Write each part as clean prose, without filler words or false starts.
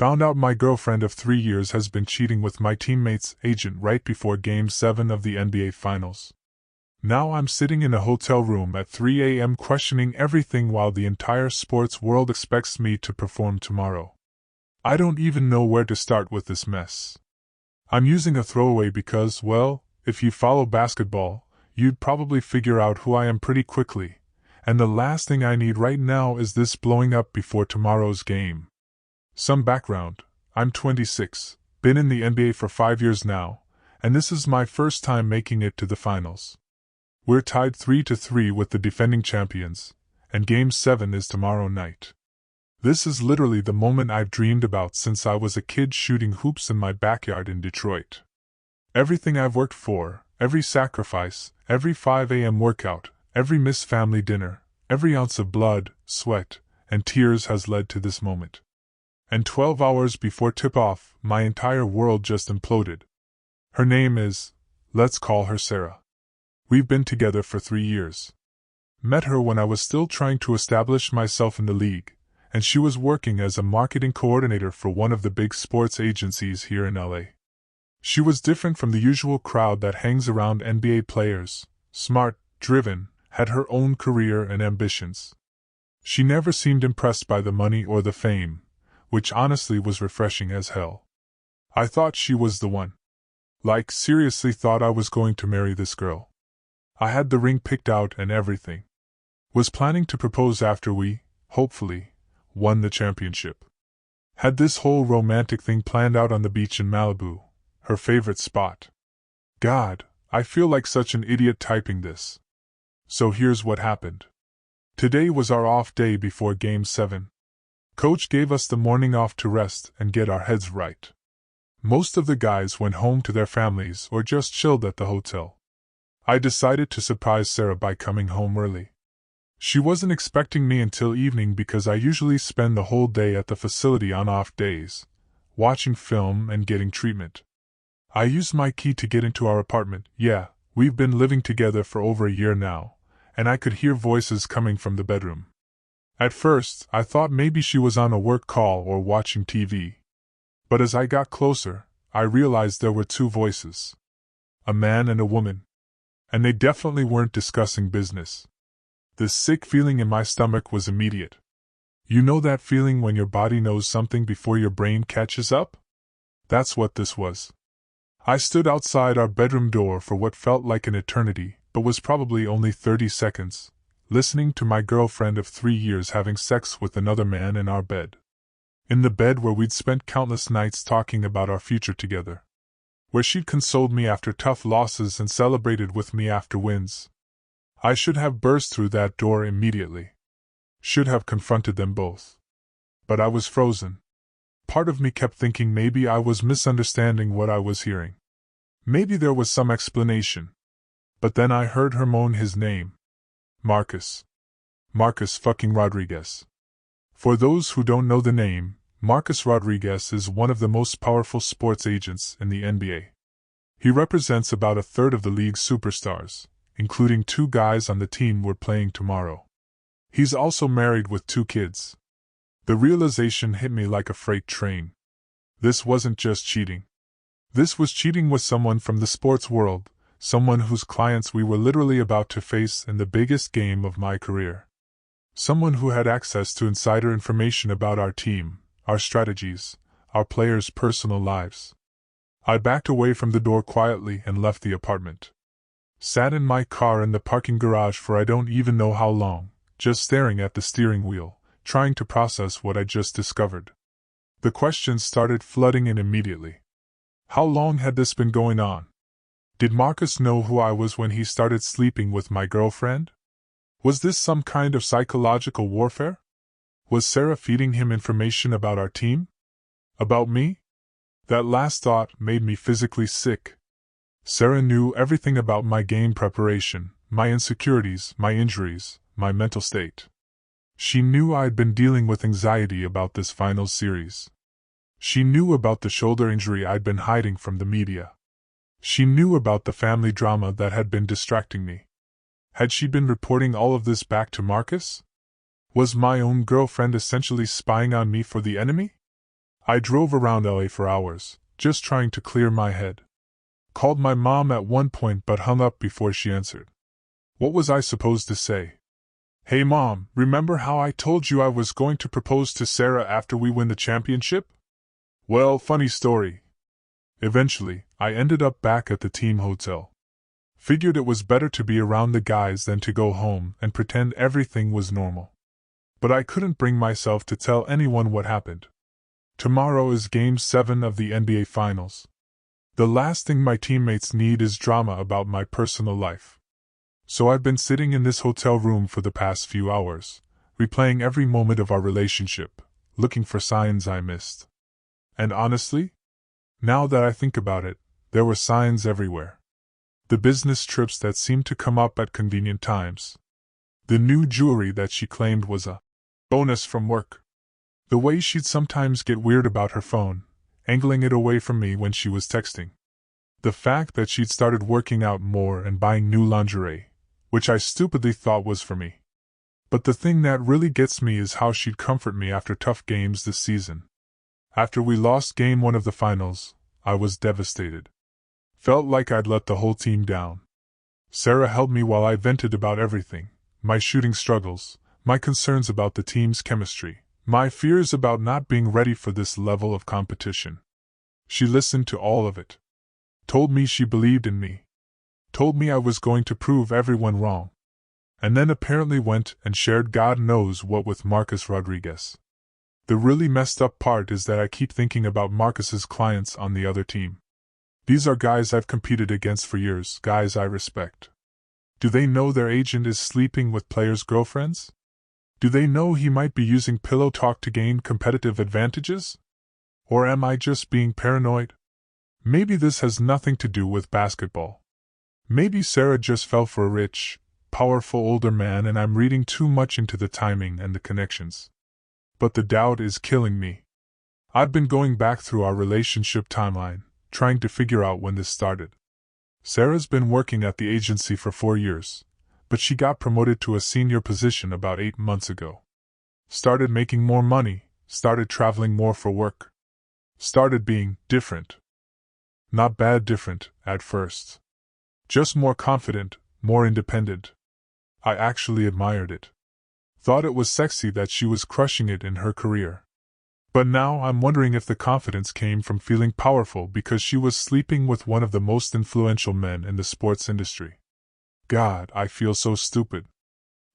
Found out my girlfriend of 3 years has been cheating with my teammate's agent right before Game 7 of the NBA Finals. Now I'm sitting in a hotel room at 3 a.m. questioning everything while the entire sports world expects me to perform tomorrow. I don't even know where to start with this mess. I'm using a throwaway because, well, if you follow basketball, you'd probably figure out who I am pretty quickly, and the last thing I need right now is this blowing up before tomorrow's game. Some background: I'm 26, been in the NBA for 5 years now, and this is my first time making it to the finals. We're tied 3-3 with the defending champions, and Game 7 is tomorrow night. This is literally the moment I've dreamed about since I was a kid shooting hoops in my backyard in Detroit. Everything I've worked for, every sacrifice, every 5 a.m. workout, every missed family dinner, every ounce of blood, sweat, and tears has led to this moment. And 12 hours before tip-off, my entire world just imploded. Her name is, let's call her Sarah. We've been together for 3 years. Met her when I was still trying to establish myself in the league, and she was working as a marketing coordinator for one of the big sports agencies here in LA. She was different from the usual crowd that hangs around NBA players, smart, driven, had her own career and ambitions. She never seemed impressed by the money or the fame, which honestly was refreshing as hell. I thought she was the one. Like, seriously thought I was going to marry this girl. I had the ring picked out and everything. Was planning to propose after we, hopefully, won the championship. Had this whole romantic thing planned out on the beach in Malibu, her favorite spot. God, I feel like such an idiot typing this. So here's what happened. Today was our off day before Game 7. Coach gave us the morning off to rest and get our heads right. Most of the guys went home to their families or just chilled at the hotel. I decided to surprise Sarah by coming home early. She wasn't expecting me until evening because I usually spend the whole day at the facility on off days, watching film and getting treatment. I used my key to get into our apartment. Yeah, we've been living together for over a year now, and I could hear voices coming from the bedroom. At first, I thought maybe she was on a work call or watching TV. But as I got closer, I realized there were 2 voices. A man and a woman. And they definitely weren't discussing business. The sick feeling in my stomach was immediate. You know that feeling when your body knows something before your brain catches up? That's what this was. I stood outside our bedroom door for what felt like an eternity, but was probably only 30 seconds, listening to my girlfriend of 3 years having sex with another man in our bed. In the bed where we'd spent countless nights talking about our future together. Where she'd consoled me after tough losses and celebrated with me after wins. I should have burst through that door immediately. Should have confronted them both. But I was frozen. Part of me kept thinking maybe I was misunderstanding what I was hearing. Maybe there was some explanation. But then I heard her moan his name. Marcus. Marcus fucking Rodriguez. For those who don't know the name, Marcus Rodriguez is one of the most powerful sports agents in the NBA. He represents about a third of the league's superstars, including 2 guys on the team we're playing tomorrow. He's also married with 2 kids. The realization hit me like a freight train. This wasn't just cheating. This was cheating with someone from the sports world, someone whose clients we were literally about to face in the biggest game of my career. Someone who had access to insider information about our team, our strategies, our players' personal lives. I backed away from the door quietly and left the apartment. Sat in my car in the parking garage for I don't even know how long, just staring at the steering wheel, trying to process what I just discovered. The questions started flooding in immediately. How long had this been going on? Did Marcus know who I was when he started sleeping with my girlfriend? Was this some kind of psychological warfare? Was Sarah feeding him information about our team? About me? That last thought made me physically sick. Sarah knew everything about my game preparation, my insecurities, my injuries, my mental state. She knew I'd been dealing with anxiety about this finals series. She knew about the shoulder injury I'd been hiding from the media. She knew about the family drama that had been distracting me. Had she been reporting all of this back to Marcus? Was my own girlfriend essentially spying on me for the enemy? I drove around LA for hours, just trying to clear my head. Called my mom at one point but hung up before she answered. What was I supposed to say? Hey Mom, remember how I told you I was going to propose to Sarah after we win the championship? Well, funny story. Eventually, I ended up back at the team hotel. Figured it was better to be around the guys than to go home and pretend everything was normal. But I couldn't bring myself to tell anyone what happened. Tomorrow is Game 7 of the NBA Finals. The last thing my teammates need is drama about my personal life. So I've been sitting in this hotel room for the past few hours, replaying every moment of our relationship, looking for signs I missed. And honestly, now that I think about it, there were signs everywhere. The business trips that seemed to come up at convenient times. The new jewelry that she claimed was a bonus from work. The way she'd sometimes get weird about her phone, angling it away from me when she was texting. The fact that she'd started working out more and buying new lingerie, which I stupidly thought was for me. But the thing that really gets me is how she'd comfort me after tough games this season. After we lost Game 1 of the finals, I was devastated. Felt like I'd let the whole team down. Sarah held me while I vented about everything, my shooting struggles, my concerns about the team's chemistry, my fears about not being ready for this level of competition. She listened to all of it. Told me she believed in me. Told me I was going to prove everyone wrong. And then apparently went and shared God knows what with Marcus Rodriguez. The really messed up part is that I keep thinking about Marcus's clients on the other team. These are guys I've competed against for years, guys I respect. Do they know their agent is sleeping with players' girlfriends? Do they know he might be using pillow talk to gain competitive advantages? Or am I just being paranoid? Maybe this has nothing to do with basketball. Maybe Sarah just fell for a rich, powerful older man and I'm reading too much into the timing and the connections. But the doubt is killing me. I've been going back through our relationship timeline, trying to figure out when this started. Sarah's been working at the agency for 4 years, but she got promoted to a senior position about 8 months ago. Started making more money, started traveling more for work. Started being different. Not bad different, at first. Just more confident, more independent. I actually admired it. Thought it was sexy that she was crushing it in her career. But now I'm wondering if the confidence came from feeling powerful because she was sleeping with one of the most influential men in the sports industry. God, I feel so stupid.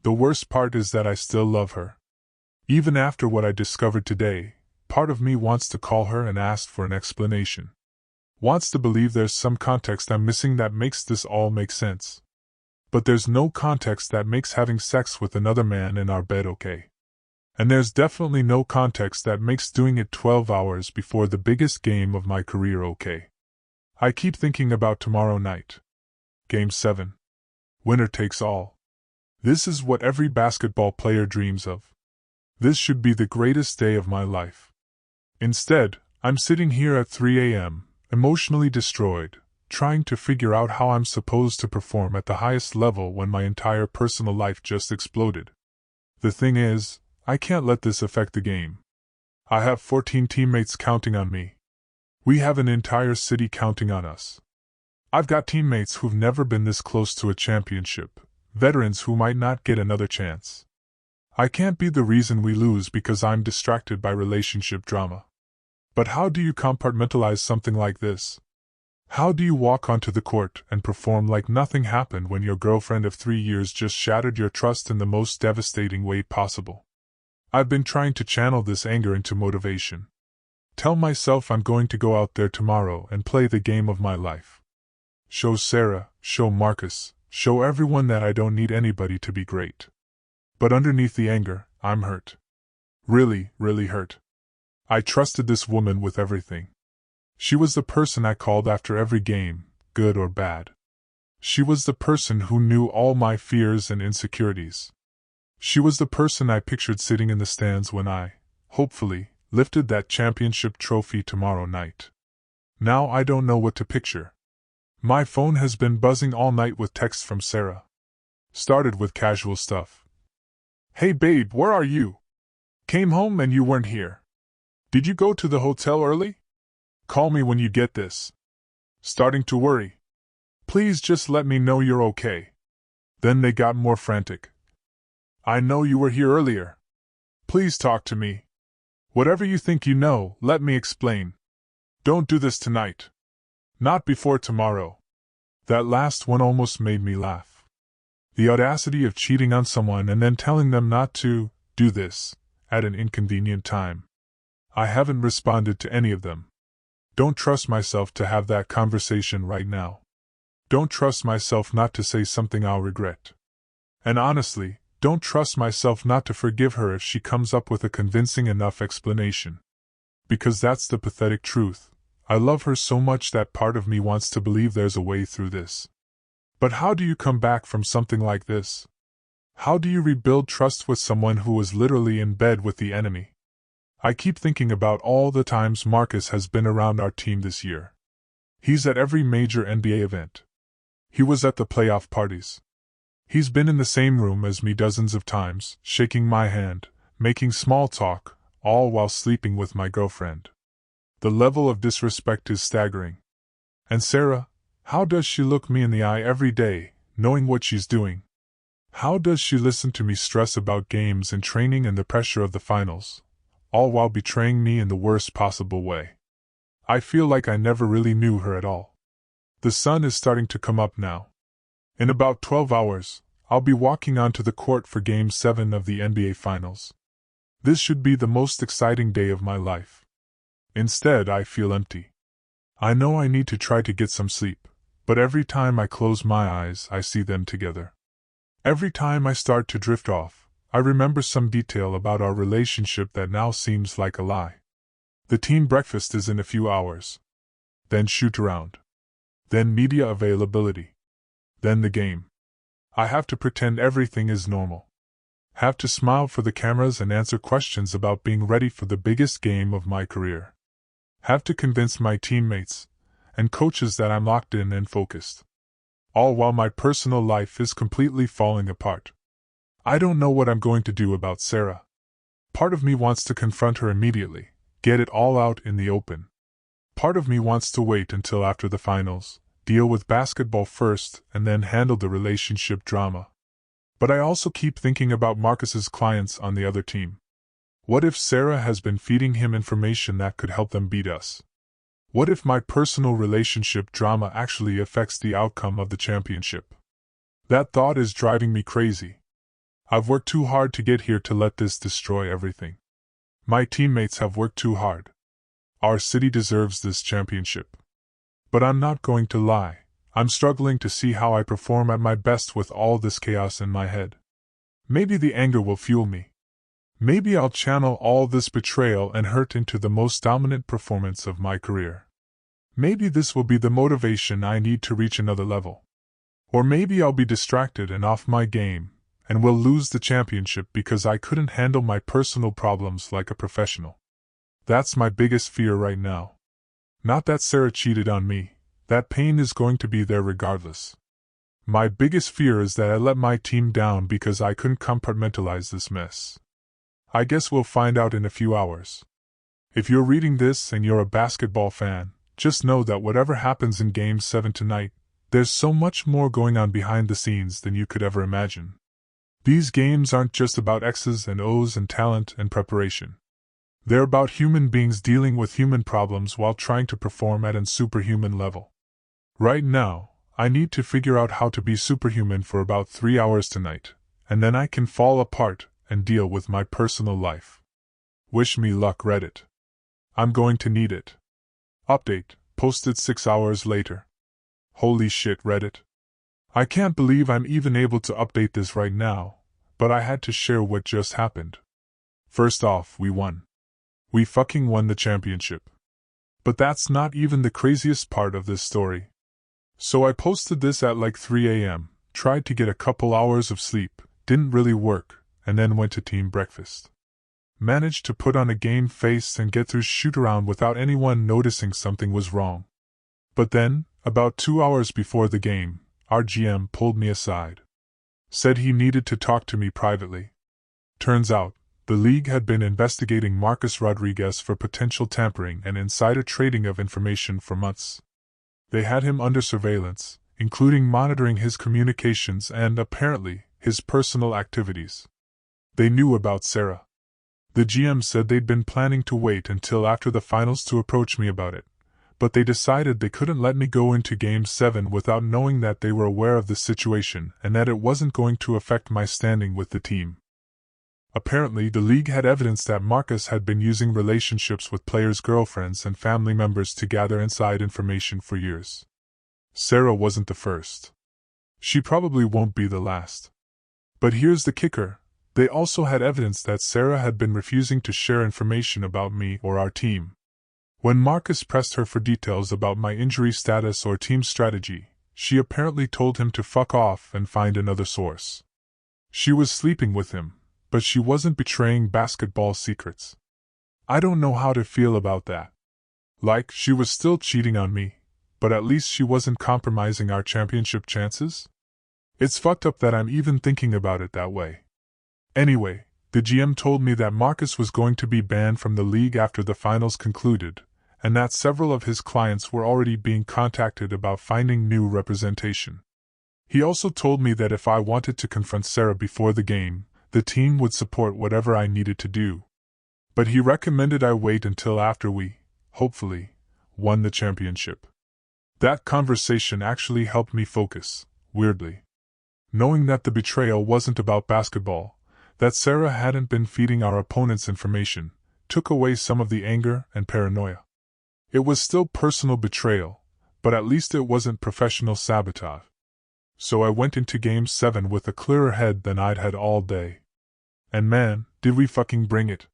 The worst part is that I still love her. Even after what I discovered today, part of me wants to call her and ask for an explanation. Wants to believe there's some context I'm missing that makes this all make sense. But there's no context that makes having sex with another man in our bed okay. And there's definitely no context that makes doing it 12 hours before the biggest game of my career okay. I keep thinking about tomorrow night. Game 7. Winner takes all. This is what every basketball player dreams of. This should be the greatest day of my life. Instead, I'm sitting here at 3 a.m., emotionally destroyed, trying to figure out how I'm supposed to perform at the highest level when my entire personal life just exploded. The thing is, I can't let this affect the game. I have 14 teammates counting on me. We have an entire city counting on us. I've got teammates who've never been this close to a championship, veterans who might not get another chance. I can't be the reason we lose because I'm distracted by relationship drama. But how do you compartmentalize something like this? How do you walk onto the court and perform like nothing happened when your girlfriend of 3 years just shattered your trust in the most devastating way possible? I've been trying to channel this anger into motivation. Tell myself I'm going to go out there tomorrow and play the game of my life. Show Sarah, show Marcus, show everyone that I don't need anybody to be great. But underneath the anger, I'm hurt. Really, really hurt. I trusted this woman with everything. She was the person I called after every game, good or bad. She was the person who knew all my fears and insecurities. She was the person I pictured sitting in the stands when I, hopefully, lifted that championship trophy tomorrow night. Now I don't know what to picture. My phone has been buzzing all night with texts from Sarah. Started with casual stuff. Hey babe, where are you? Came home and you weren't here. Did you go to the hotel early? Call me when you get this. Starting to worry. Please just let me know you're okay. Then they got more frantic. I know you were here earlier. Please talk to me. Whatever you think you know, let me explain. Don't do this tonight. Not before tomorrow. That last one almost made me laugh. The audacity of cheating on someone and then telling them not to do this at an inconvenient time. I haven't responded to any of them. Don't trust myself to have that conversation right now. Don't trust myself not to say something I'll regret. And honestly, don't trust myself not to forgive her if she comes up with a convincing enough explanation. Because that's the pathetic truth. I love her so much that part of me wants to believe there's a way through this. But how do you come back from something like this? How do you rebuild trust with someone who was literally in bed with the enemy? I keep thinking about all the times Marcus has been around our team this year. He's at every major NBA event. He was at the playoff parties. He's been in the same room as me dozens of times, shaking my hand, making small talk, all while sleeping with my girlfriend. The level of disrespect is staggering. And Sarah, how does she look me in the eye every day, knowing what she's doing? How does she listen to me stress about games and training and the pressure of the finals, all while betraying me in the worst possible way? I feel like I never really knew her at all. The sun is starting to come up now. In about 12 hours, I'll be walking onto the court for Game 7 of the NBA Finals. This should be the most exciting day of my life. Instead, I feel empty. I know I need to try to get some sleep, but every time I close my eyes, I see them together. Every time I start to drift off, I remember some detail about our relationship that now seems like a lie. The team breakfast is in a few hours. Then shoot-around. Then media availability. Then the game. I have to pretend everything is normal. Have to smile for the cameras and answer questions about being ready for the biggest game of my career. Have to convince my teammates and coaches that I'm locked in and focused. All while my personal life is completely falling apart. I don't know what I'm going to do about Sarah. Part of me wants to confront her immediately, get it all out in the open. Part of me wants to wait until after the finals, deal with basketball first, and then handle the relationship drama. But I also keep thinking about Marcus's clients on the other team. What if Sarah has been feeding him information that could help them beat us? What if my personal relationship drama actually affects the outcome of the championship? That thought is driving me crazy. I've worked too hard to get here to let this destroy everything. My teammates have worked too hard. Our city deserves this championship. But I'm not going to lie, I'm struggling to see how I perform at my best with all this chaos in my head. Maybe the anger will fuel me. Maybe I'll channel all this betrayal and hurt into the most dominant performance of my career. Maybe this will be the motivation I need to reach another level. Or maybe I'll be distracted and off my game, and will lose the championship because I couldn't handle my personal problems like a professional. That's my biggest fear right now. Not that Sarah cheated on me, that pain is going to be there regardless. My biggest fear is that I let my team down because I couldn't compartmentalize this mess. I guess we'll find out in a few hours. If you're reading this and you're a basketball fan, just know that whatever happens in Game 7 tonight, there's so much more going on behind the scenes than you could ever imagine. These games aren't just about X's and O's and talent and preparation. They're about human beings dealing with human problems while trying to perform at a superhuman level. Right now, I need to figure out how to be superhuman for about 3 hours tonight, and then I can fall apart and deal with my personal life. Wish me luck, Reddit. I'm going to need it. Update, posted 6 hours later. Holy shit, Reddit. I can't believe I'm even able to update this right now, but I had to share what just happened. First off, we won. We fucking won the championship. But that's not even the craziest part of this story. So I posted this at like 3 a.m., tried to get a couple hours of sleep, didn't really work, and then went to team breakfast. Managed to put on a game face and get through shoot-around without anyone noticing something was wrong. But then, about 2 hours before the game, our GM pulled me aside. Said he needed to talk to me privately. Turns out, The league had been investigating Marcus Rodriguez for potential tampering and insider trading of information for months. They had him under surveillance, including monitoring his communications and, apparently, his personal activities. They knew about Sarah. The GM said they'd been planning to wait until after the finals to approach me about it, but they decided they couldn't let me go into Game 7 without knowing that they were aware of the situation and that it wasn't going to affect my standing with the team. Apparently, the league had evidence that Marcus had been using relationships with players' girlfriends and family members to gather inside information for years. Sarah wasn't the first. She probably won't be the last. But here's the kicker. They also had evidence that Sarah had been refusing to share information about me or our team. When Marcus pressed her for details about my injury status or team strategy, she apparently told him to fuck off and find another source. She was sleeping with him, but she wasn't betraying basketball secrets. I don't know how to feel about that. Like, she was still cheating on me, but at least she wasn't compromising our championship chances? It's fucked up that I'm even thinking about it that way. Anyway, the GM told me that Marcus was going to be banned from the league after the finals concluded, and that several of his clients were already being contacted about finding new representation. He also told me that if I wanted to confront Sarah before the game, the team would support whatever I needed to do. But he recommended I wait until after we, hopefully, won the championship. That conversation actually helped me focus, weirdly. Knowing that the betrayal wasn't about basketball, that Sarah hadn't been feeding our opponents information, took away some of the anger and paranoia. It was still personal betrayal, but at least it wasn't professional sabotage. So I went into Game 7 with a clearer head than I'd had all day. And man, did we fucking bring it.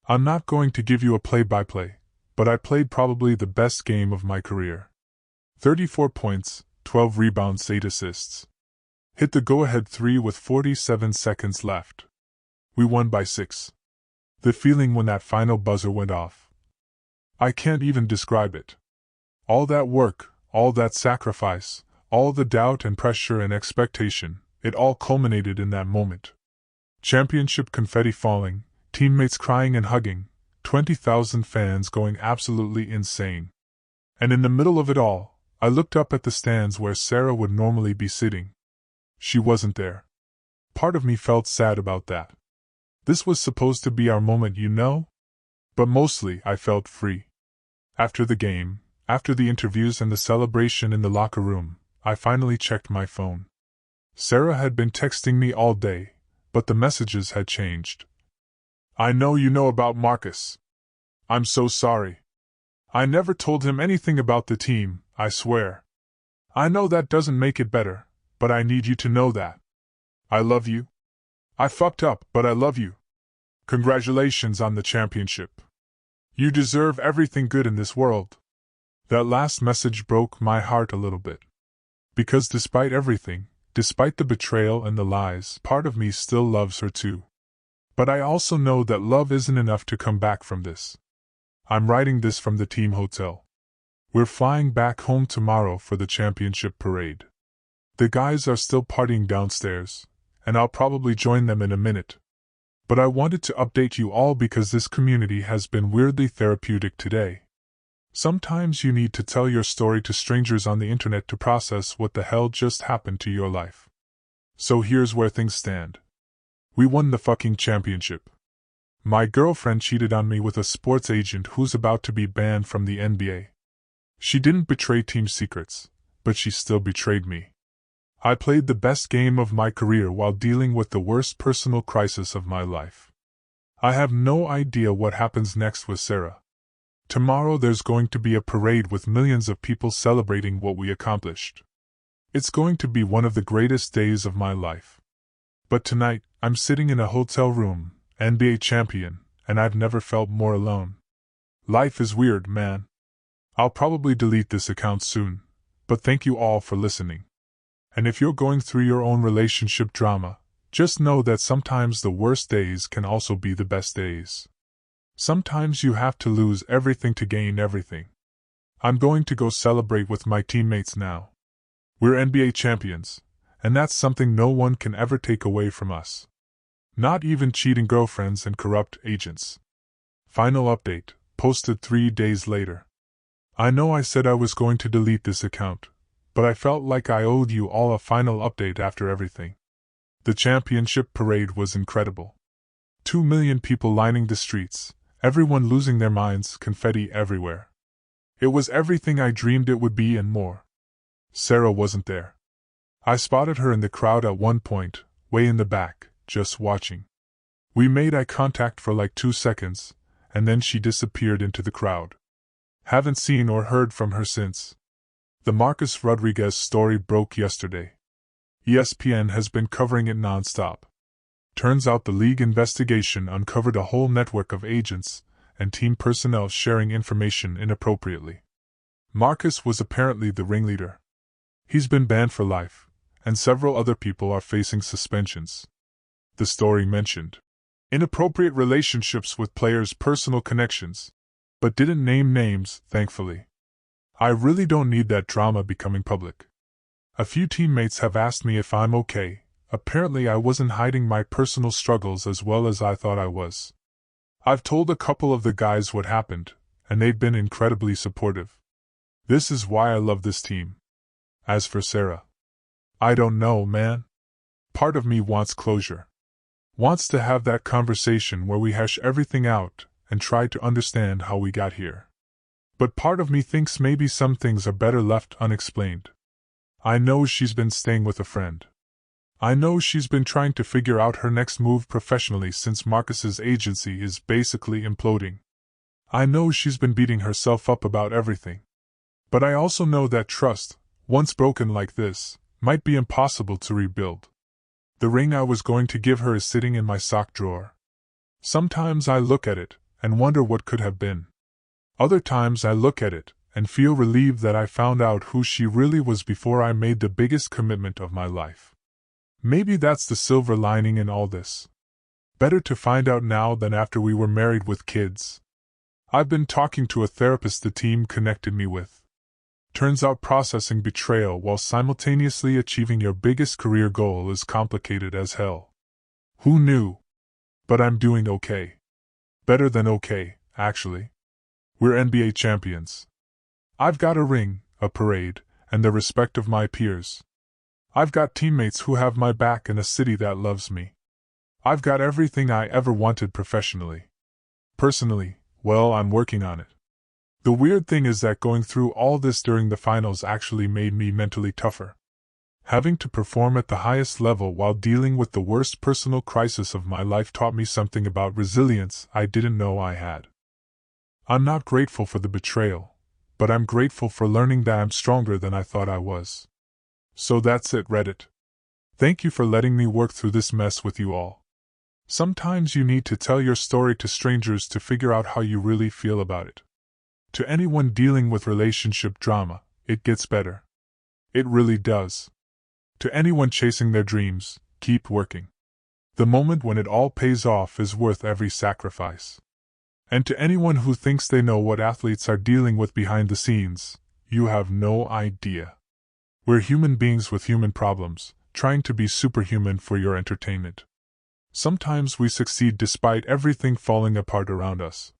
I'm not going to give you a play-by-play, but I played probably the best game of my career. 34 points, 12 rebounds, 8 assists. Hit the go-ahead 3 with 47 seconds left. We won by 6. The feeling when that final buzzer went off. I can't even describe it. All that work, all that sacrifice, all the doubt and pressure and expectation, it all culminated in that moment. Championship confetti falling, teammates crying and hugging, 20,000 fans going absolutely insane. And in the middle of it all, I looked up at the stands where Sarah would normally be sitting. She wasn't there. Part of me felt sad about that. This was supposed to be our moment, you know? But mostly I felt free. After the game, after the interviews and the celebration in the locker room, I finally checked my phone. Sarah had been texting me all day, but the messages had changed. I know you know about Marcus. I'm so sorry. I never told him anything about the team, I swear. I know that doesn't make it better, but I need you to know that. I love you. I fucked up, but I love you. Congratulations on the championship. You deserve everything good in this world. That last message broke my heart a little bit. Because despite everything, despite the betrayal and the lies, part of me still loves her too. But I also know that love isn't enough to come back from this. I'm writing this from the team hotel. We're flying back home tomorrow for the championship parade. The guys are still partying downstairs, and I'll probably join them in a minute. But I wanted to update you all because this community has been weirdly therapeutic today. Sometimes you need to tell your story to strangers on the internet to process what the hell just happened to your life. So here's where things stand. We won the fucking championship. My girlfriend cheated on me with a sports agent who's about to be banned from the NBA. She didn't betray team secrets, but she still betrayed me. I played the best game of my career while dealing with the worst personal crisis of my life. I have no idea what happens next with Sarah. Tomorrow there's going to be a parade with millions of people celebrating what we accomplished. It's going to be one of the greatest days of my life. But tonight, I'm sitting in a hotel room, NBA champion, and I've never felt more alone. Life is weird, man. I'll probably delete this account soon, but thank you all for listening. And if you're going through your own relationship drama, just know that sometimes the worst days can also be the best days. Sometimes you have to lose everything to gain everything. I'm going to go celebrate with my teammates now. We're NBA champions, and that's something no one can ever take away from us. Not even cheating girlfriends and corrupt agents. Final update, posted 3 days later. I know I said I was going to delete this account, but I felt like I owed you all a final update after everything. The championship parade was incredible. 2 million people lining the streets, everyone losing their minds, confetti everywhere. It was everything I dreamed it would be and more. Sarah wasn't there. I spotted her in the crowd at one point, way in the back, just watching. We made eye contact for like 2 seconds, and then she disappeared into the crowd. Haven't seen or heard from her since. The Marcus Rodriguez story broke yesterday. ESPN has been covering it non-stop. Turns out the league investigation uncovered a whole network of agents and team personnel sharing information inappropriately. Marcus was apparently the ringleader. He's been banned for life, and several other people are facing suspensions. The story mentioned inappropriate relationships with players' personal connections, but didn't name names, thankfully. I really don't need that drama becoming public. A few teammates have asked me if I'm okay. Apparently I wasn't hiding my personal struggles as well as I thought I was. I've told a couple of the guys what happened, and they've been incredibly supportive. This is why I love this team. As for Sarah, I don't know, man. Part of me wants closure. Wants to have that conversation where we hash everything out and try to understand how we got here. But part of me thinks maybe some things are better left unexplained. I know she's been staying with a friend. I know she's been trying to figure out her next move professionally since Marcus's agency is basically imploding. I know she's been beating herself up about everything. But I also know that trust, once broken like this, might be impossible to rebuild. The ring I was going to give her is sitting in my sock drawer. Sometimes I look at it and wonder what could have been. Other times I look at it and feel relieved that I found out who she really was before I made the biggest commitment of my life. Maybe that's the silver lining in all this. Better to find out now than after we were married with kids. I've been talking to a therapist the team connected me with. Turns out processing betrayal while simultaneously achieving your biggest career goal is complicated as hell. Who knew? But I'm doing okay. Better than okay, actually. We're NBA champions. I've got a ring, a parade, and the respect of my peers. I've got teammates who have my back and a city that loves me. I've got everything I ever wanted professionally. Personally, well, I'm working on it. The weird thing is that going through all this during the finals actually made me mentally tougher. Having to perform at the highest level while dealing with the worst personal crisis of my life taught me something about resilience I didn't know I had. I'm not grateful for the betrayal, but I'm grateful for learning that I'm stronger than I thought I was. So that's it, Reddit. Thank you for letting me work through this mess with you all. Sometimes you need to tell your story to strangers to figure out how you really feel about it. To anyone dealing with relationship drama, it gets better. It really does. To anyone chasing their dreams, keep working. The moment when it all pays off is worth every sacrifice. And to anyone who thinks they know what athletes are dealing with behind the scenes, you have no idea. We're human beings with human problems, trying to be superhuman for your entertainment. Sometimes we succeed despite everything falling apart around us.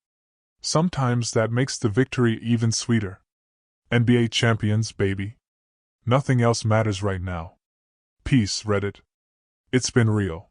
Sometimes that makes the victory even sweeter. NBA champions, baby. Nothing else matters right now. Peace, Reddit. It's been real.